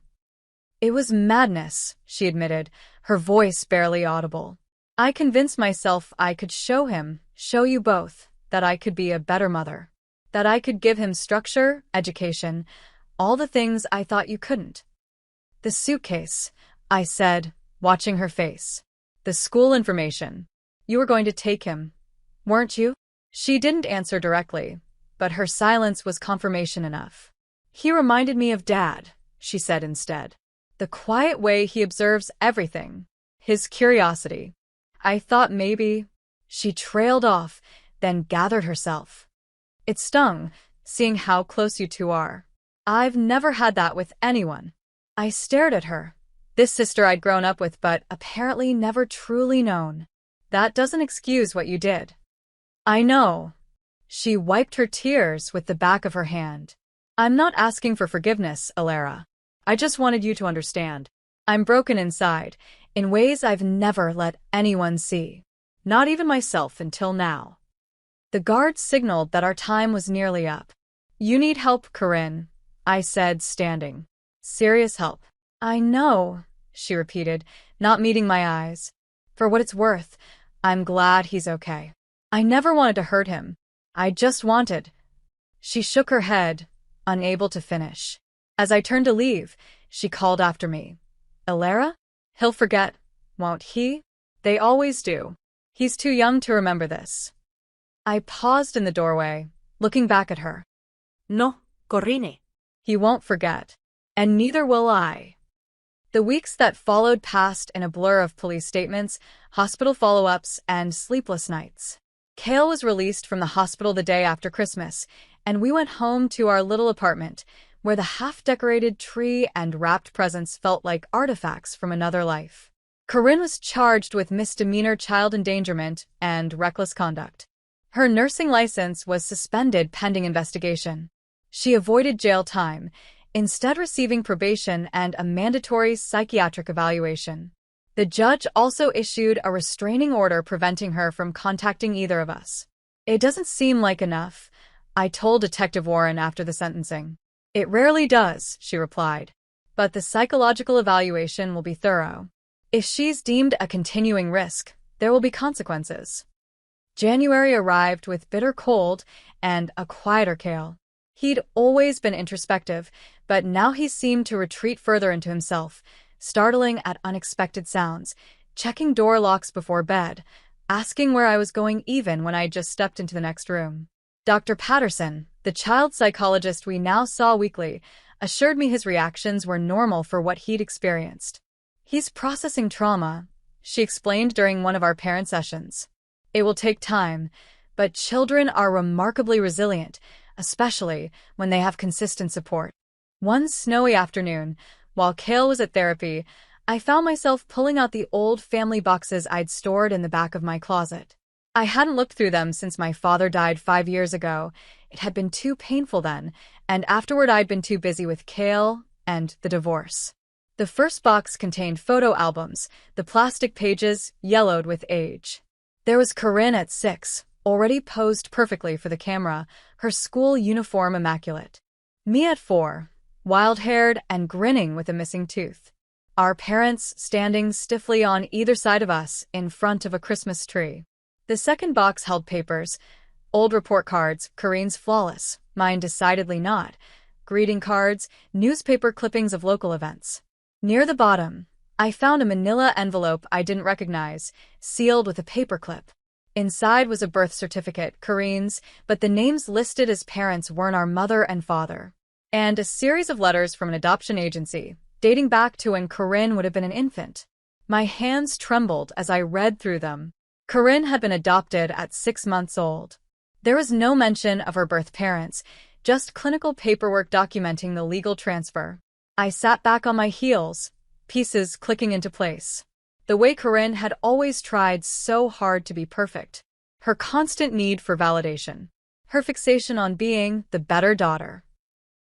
It was madness, she admitted, her voice barely audible. I convinced myself I could show him, show you both, that I could be a better mother. That I could give him structure, education, all the things I thought you couldn't. The suitcase, I said, watching her face. The school information. You were going to take him, weren't you? She didn't answer directly, but her silence was confirmation enough. He reminded me of Dad, she said instead. The quiet way he observes everything. His curiosity. I thought maybe. She trailed off, then gathered herself. It stung, seeing how close you two are. I've never had that with anyone. I stared at her. This sister I'd grown up with but apparently never truly known. That doesn't excuse what you did. I know. She wiped her tears with the back of her hand. I'm not asking for forgiveness, Alara. I just wanted you to understand. I'm broken inside, in ways I've never let anyone see. Not even myself until now. The guard signaled that our time was nearly up. You need help, Corinne, I said, standing. Serious help. I know, she repeated, not meeting my eyes. For what it's worth, I'm glad he's okay. I never wanted to hurt him. I just wanted. She shook her head, unable to finish. As I turned to leave, she called after me. Alara? He'll forget, won't he? They always do. He's too young to remember this. I paused in the doorway, looking back at her. No, Corinne. He won't forget. And neither will I. The weeks that followed passed in a blur of police statements, hospital follow-ups, and sleepless nights. Kale was released from the hospital the day after Christmas, and we went home to our little apartment, where the half-decorated tree and wrapped presents felt like artifacts from another life. Corinne was charged with misdemeanor child endangerment and reckless conduct. Her nursing license was suspended pending investigation. She avoided jail time, instead receiving probation and a mandatory psychiatric evaluation. The judge also issued a restraining order preventing her from contacting either of us. It doesn't seem like enough, I told Detective Warren after the sentencing. It rarely does, she replied. But the psychological evaluation will be thorough. If she's deemed a continuing risk, there will be consequences. January arrived with bitter cold and a quieter Kale. He'd always been introspective, but now he seemed to retreat further into himself, startling at unexpected sounds, checking door locks before bed, asking where I was going even when I just stepped into the next room. Dr. Patterson, the child psychologist we now saw weekly, assured me his reactions were normal for what he'd experienced. He's processing trauma, she explained during one of our parent sessions. It will take time, but children are remarkably resilient, especially when they have consistent support. One snowy afternoon, while Kale was at therapy, I found myself pulling out the old family boxes I'd stored in the back of my closet. I hadn't looked through them since my father died 5 years ago. It had been too painful then, and afterward I'd been too busy with Kale and the divorce. The first box contained photo albums, the plastic pages yellowed with age. There was Corinne at 6, already posed perfectly for the camera, her school uniform immaculate. Me at 4, wild-haired and grinning with a missing tooth. Our parents standing stiffly on either side of us in front of a Christmas tree. The second box held papers, old report cards, Corinne's flawless, mine decidedly not, greeting cards, newspaper clippings of local events. Near the bottom, I found a manila envelope I didn't recognize, sealed with a paperclip. Inside was a birth certificate, Corinne's, but the names listed as parents weren't our mother and father. And a series of letters from an adoption agency, dating back to when Corinne would have been an infant. My hands trembled as I read through them. Corinne had been adopted at 6 months old. There was no mention of her birth parents, just clinical paperwork documenting the legal transfer. I sat back on my heels, pieces clicking into place. The way Corinne had always tried so hard to be perfect. Her constant need for validation. Her fixation on being the better daughter.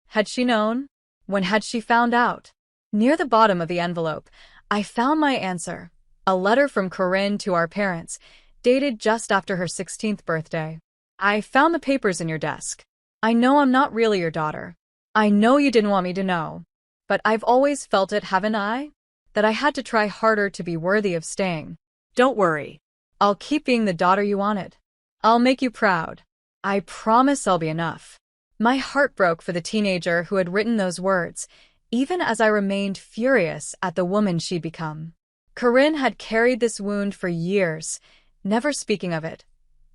Had she known? When had she found out? Near the bottom of the envelope, I found my answer. A letter from Corinne to our parents, dated just after her 16th birthday. I found the papers in your desk. I know I'm not really your daughter. I know you didn't want me to know. But I've always felt it, haven't I? That I had to try harder to be worthy of staying. Don't worry. I'll keep being the daughter you wanted. I'll make you proud. I promise I'll be enough. My heart broke for the teenager who had written those words, even as I remained furious at the woman she'd become. Corinne had carried this wound for years, never speaking of it,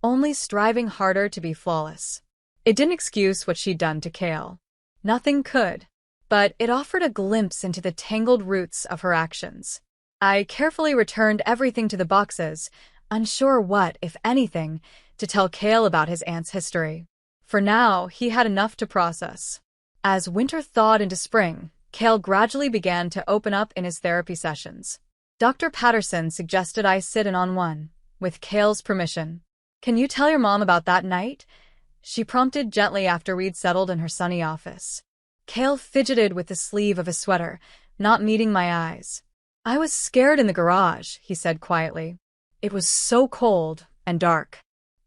only striving harder to be flawless. It didn't excuse what she'd done to Kale. Nothing could, but it offered a glimpse into the tangled roots of her actions. I carefully returned everything to the boxes, unsure what, if anything, to tell Kale about his aunt's history. For now, he had enough to process. As winter thawed into spring, Kale gradually began to open up in his therapy sessions. Dr. Patterson suggested I sit in on one, with Kale's permission. Can you tell your mom about that night? She prompted gently after we'd settled in her sunny office. Kale fidgeted with the sleeve of his sweater, not meeting my eyes. I was scared in the garage, he said quietly. It was so cold and dark.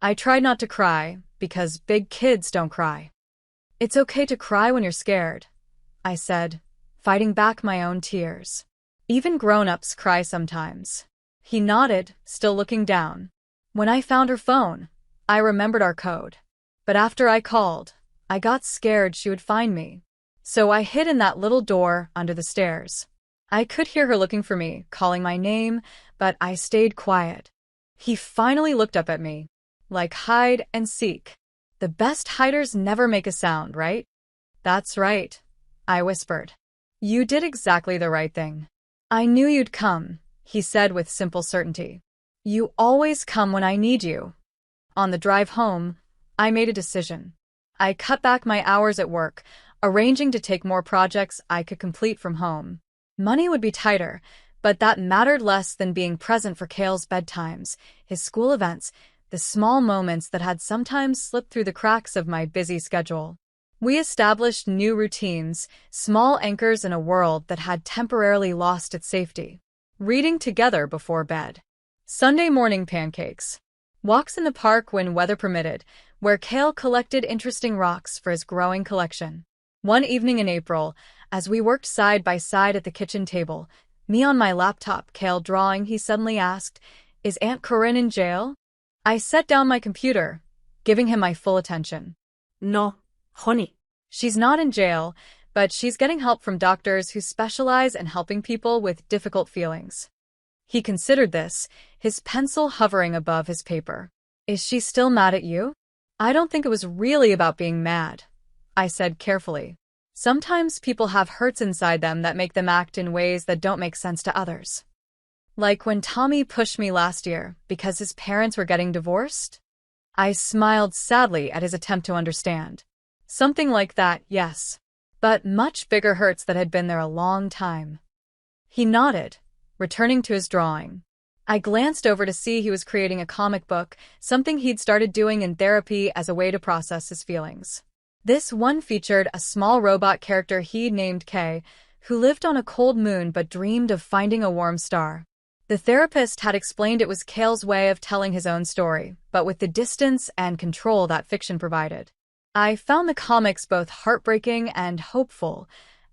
I tried not to cry, because big kids don't cry. It's okay to cry when you're scared, I said, fighting back my own tears. Even grown-ups cry sometimes. He nodded, still looking down. When I found her phone, I remembered our code. But after I called, I got scared she would find me. So I hid in that little door under the stairs. I could hear her looking for me, calling my name, but I stayed quiet. He finally looked up at me, like hide and seek. The best hiders never make a sound, right? That's right, I whispered. You did exactly the right thing. I knew you'd come, he said with simple certainty. You always come when I need you. On the drive home, I made a decision. I cut back my hours at work, arranging to take more projects I could complete from home. Money would be tighter, but that mattered less than being present for Kale's bedtimes, his school events, the small moments that had sometimes slipped through the cracks of my busy schedule. We established new routines, small anchors in a world that had temporarily lost its safety. Reading together before bed. Sunday morning pancakes. Walks in the park when weather permitted, where Kale collected interesting rocks for his growing collection. One evening in April, as we worked side by side at the kitchen table, me on my laptop, Kale drawing, he suddenly asked, "Is Aunt Corinne in jail?" I set down my computer, giving him my full attention. No, honey. She's not in jail, but she's getting help from doctors who specialize in helping people with difficult feelings. He considered this, his pencil hovering above his paper. Is she still mad at you? I don't think it was really about being mad, I said carefully. Sometimes people have hurts inside them that make them act in ways that don't make sense to others. Like when Tommy pushed me last year because his parents were getting divorced? I smiled sadly at his attempt to understand. Something like that, yes. But much bigger hurts that had been there a long time. He nodded, returning to his drawing. I glanced over to see he was creating a comic book, something he'd started doing in therapy as a way to process his feelings. This one featured a small robot character he'd named Kay, who lived on a cold moon but dreamed of finding a warm star. The therapist had explained it was Kale's way of telling his own story, but with the distance and control that fiction provided. I found the comics both heartbreaking and hopeful,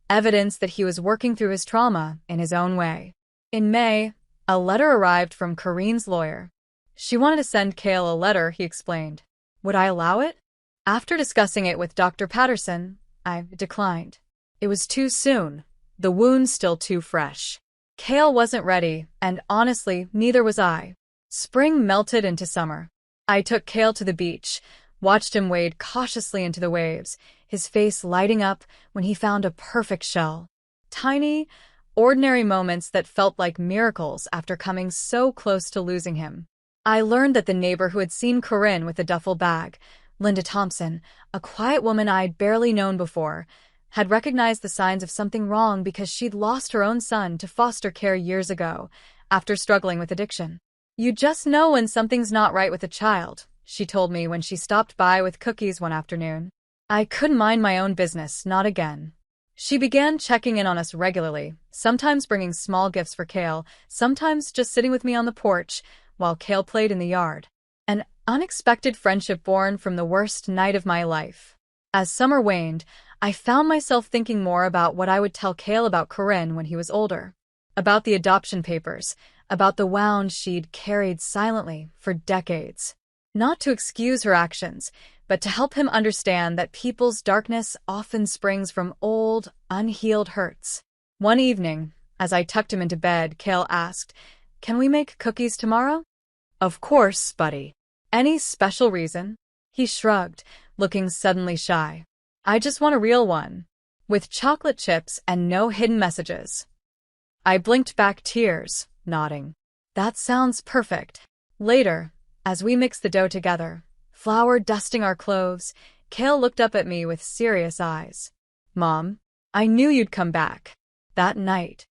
evidence that he was working through his trauma in his own way. In May, a letter arrived from Corinne's lawyer. She wanted to send Kale a letter, he explained. Would I allow it? After discussing it with Dr. Patterson, I declined. It was too soon, the wound still too fresh. Kale wasn't ready, and honestly, neither was I. Spring melted into summer. I took Kale to the beach, watched him wade cautiously into the waves, his face lighting up when he found a perfect shell. Tiny, ordinary moments that felt like miracles after coming so close to losing him. I learned that the neighbor who had seen Corinne with the duffel bag, Linda Thompson, a quiet woman I'd barely known before, had recognized the signs of something wrong because she'd lost her own son to foster care years ago, after struggling with addiction. You just know when something's not right with a child, she told me when she stopped by with cookies one afternoon. I couldn't mind my own business, not again. She began checking in on us regularly, sometimes bringing small gifts for Kale, sometimes just sitting with me on the porch while Kale played in the yard. An unexpected friendship born from the worst night of my life. As summer waned, I found myself thinking more about what I would tell Kale about Corinne when he was older. About the adoption papers, about the wound she'd carried silently for decades. Not to excuse her actions, but to help him understand that people's darkness often springs from old, unhealed hurts. One evening, as I tucked him into bed, Kale asked, "Can we make cookies tomorrow?" "Of course, buddy." "Any special reason?" He shrugged, looking suddenly shy. "I just want a real one, with chocolate chips and no hidden messages." I blinked back, tears, nodding. "That sounds perfect." Later, as we mixed the dough together, flour dusting our cloves, Kale looked up at me with serious eyes. "Mom, I knew you'd come back." That night,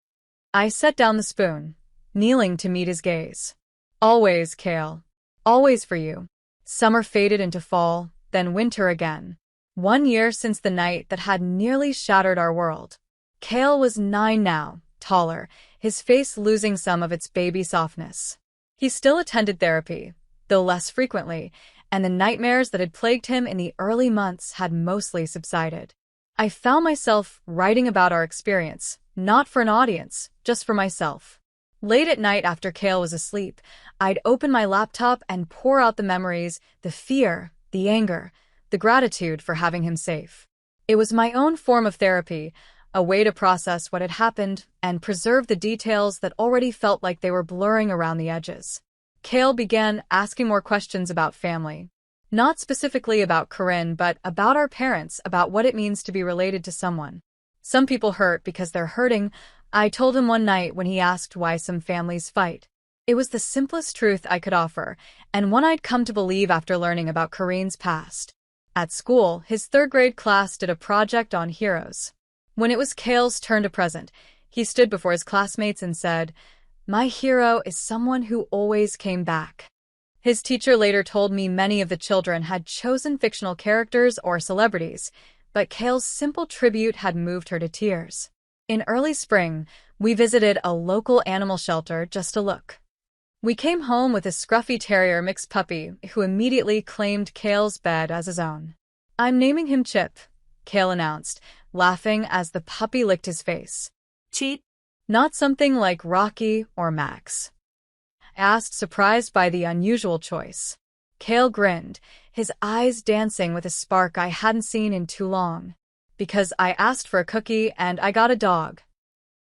I set down the spoon, kneeling to meet his gaze. "Always, Kale. Always for you." Summer faded into fall, then winter again. 1 year since the night that had nearly shattered our world. Kale was 9 now, taller, his face losing some of its baby softness. He still attended therapy, though less frequently, and the nightmares that had plagued him in the early months had mostly subsided. I found myself writing about our experience, not for an audience, just for myself. Late at night after Kale was asleep, I'd open my laptop and pour out the memories, the fear, the anger, the gratitude for having him safe. It was my own form of therapy, a way to process what had happened and preserve the details that already felt like they were blurring around the edges. Kale began asking more questions about family. Not specifically about Corinne, but about our parents, about what it means to be related to someone. Some people hurt because they're hurting, I told him one night when he asked why some families fight. It was the simplest truth I could offer, and one I'd come to believe after learning about Corinne's past. At school, his third-grade class did a project on heroes. When it was Kale's turn to present, he stood before his classmates and said, "My hero is someone who always came back." His teacher later told me many of the children had chosen fictional characters or celebrities, but Kale's simple tribute had moved her to tears. In early spring, we visited a local animal shelter just to look. We came home with a scruffy terrier mixed puppy who immediately claimed Kale's bed as his own. "I'm naming him Chip," Kale announced, laughing as the puppy licked his face. Cheat? "Not something like Rocky or Max?" I asked, surprised by the unusual choice. Kale grinned, his eyes dancing with a spark I hadn't seen in too long. "Because I asked for a cookie and I got a dog."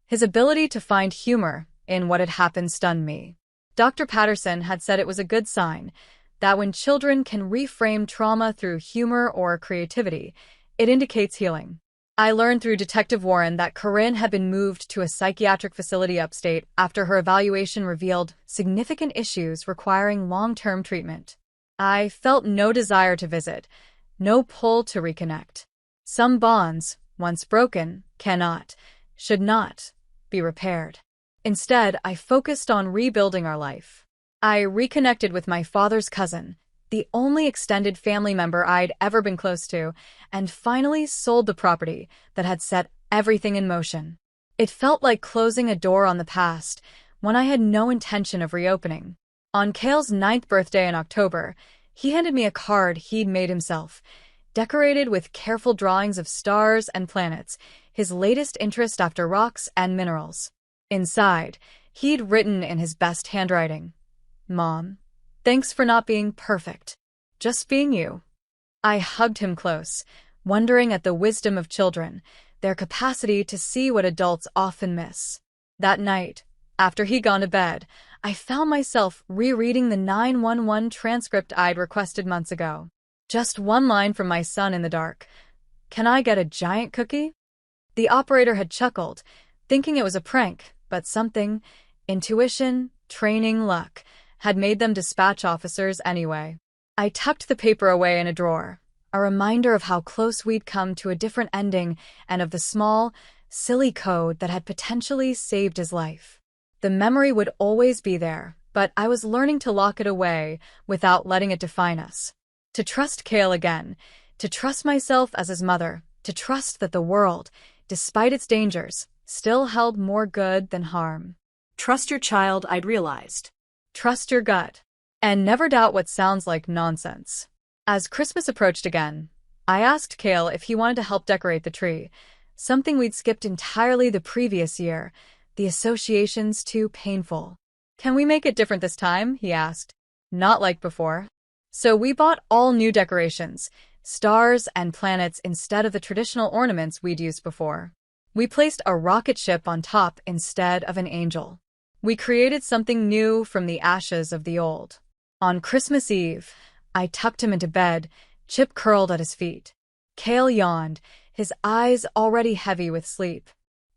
His ability to find humor in what had happened stunned me. Dr. Patterson had said it was a good sign, that when children can reframe trauma through humor or creativity, it indicates healing. I learned through Detective Warren that Corinne had been moved to a psychiatric facility upstate after her evaluation revealed significant issues requiring long-term treatment. I felt no desire to visit, no pull to reconnect. Some bonds, once broken, should not, be repaired. Instead, I focused on rebuilding our life. I reconnected with my father's cousin, the only extended family member I'd ever been close to, and finally sold the property that had set everything in motion. It felt like closing a door on the past, one I had no intention of reopening. On Cale's 9th birthday in October, he handed me a card he'd made himself, decorated with careful drawings of stars and planets, his latest interest after rocks and minerals. Inside, he'd written in his best handwriting, "Mom, thanks for not being perfect, just being you." I hugged him close, wondering at the wisdom of children, their capacity to see what adults often miss. That night, after he'd gone to bed, I found myself rereading the 911 transcript I'd requested months ago. Just one line from my son in the dark. "Can I get a giant cookie?" The operator had chuckled, thinking it was a prank, but something, intuition, training, luck, had made them dispatch officers anyway. I tucked the paper away in a drawer, a reminder of how close we'd come to a different ending and of the small, silly code that had potentially saved his life. The memory would always be there, but I was learning to lock it away without letting it define us. To trust Cale again, to trust myself as his mother, to trust that the world, despite its dangers, still held more good than harm. Trust your child, I'd realized. Trust your gut. And never doubt what sounds like nonsense. As Christmas approached again, I asked Cale if he wanted to help decorate the tree, something we'd skipped entirely the previous year, the associations too painful. "Can we make it different this time?" he asked. "Not like before." So we bought all new decorations, stars and planets instead of the traditional ornaments we'd used before. We placed a rocket ship on top instead of an angel. We created something new from the ashes of the old. On Christmas Eve, I tucked him into bed, Chip curled at his feet. Cale yawned, his eyes already heavy with sleep.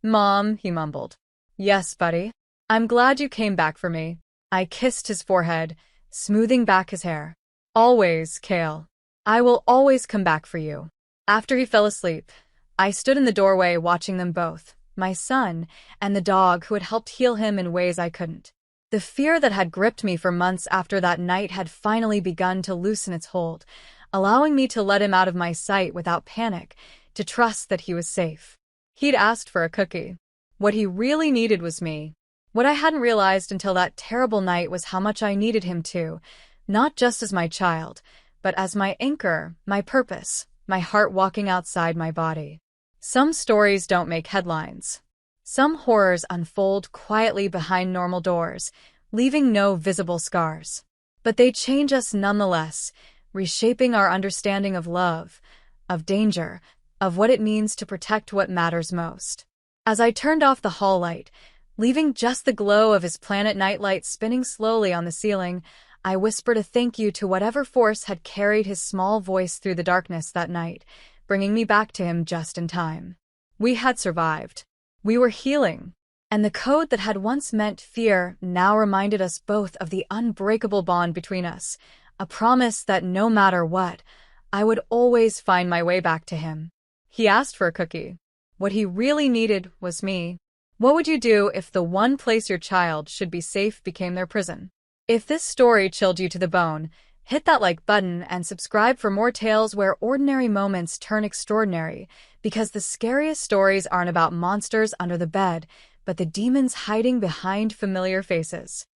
"Mom," he mumbled. "Yes, buddy. I'm glad you came back for me." I kissed his forehead, smoothing back his hair. "Always, Cale. I will always come back for you." After he fell asleep, I stood in the doorway watching them both, my son and the dog who had helped heal him in ways I couldn't. The fear that had gripped me for months after that night had finally begun to loosen its hold, allowing me to let him out of my sight without panic, to trust that he was safe. He'd asked for a cookie. What he really needed was me. What I hadn't realized until that terrible night was how much I needed him too, not just as my child, but as my anchor, my purpose, my heart walking outside my body. Some stories don't make headlines. Some horrors unfold quietly behind normal doors, leaving no visible scars. But they change us nonetheless, reshaping our understanding of love, of danger, of what it means to protect what matters most. As I turned off the hall light, leaving just the glow of his planet nightlight spinning slowly on the ceiling, I whispered a thank you to whatever force had carried his small voice through the darkness that night, bringing me back to him just in time. We had survived. We were healing. And the code that had once meant fear now reminded us both of the unbreakable bond between us, a promise that no matter what, I would always find my way back to him. He asked for a cookie. What he really needed was me. What would you do if the one place your child should be safe became their prison? If this story chilled you to the bone, hit that like button and subscribe for more tales where ordinary moments turn extraordinary, because the scariest stories aren't about monsters under the bed, but the demons hiding behind familiar faces.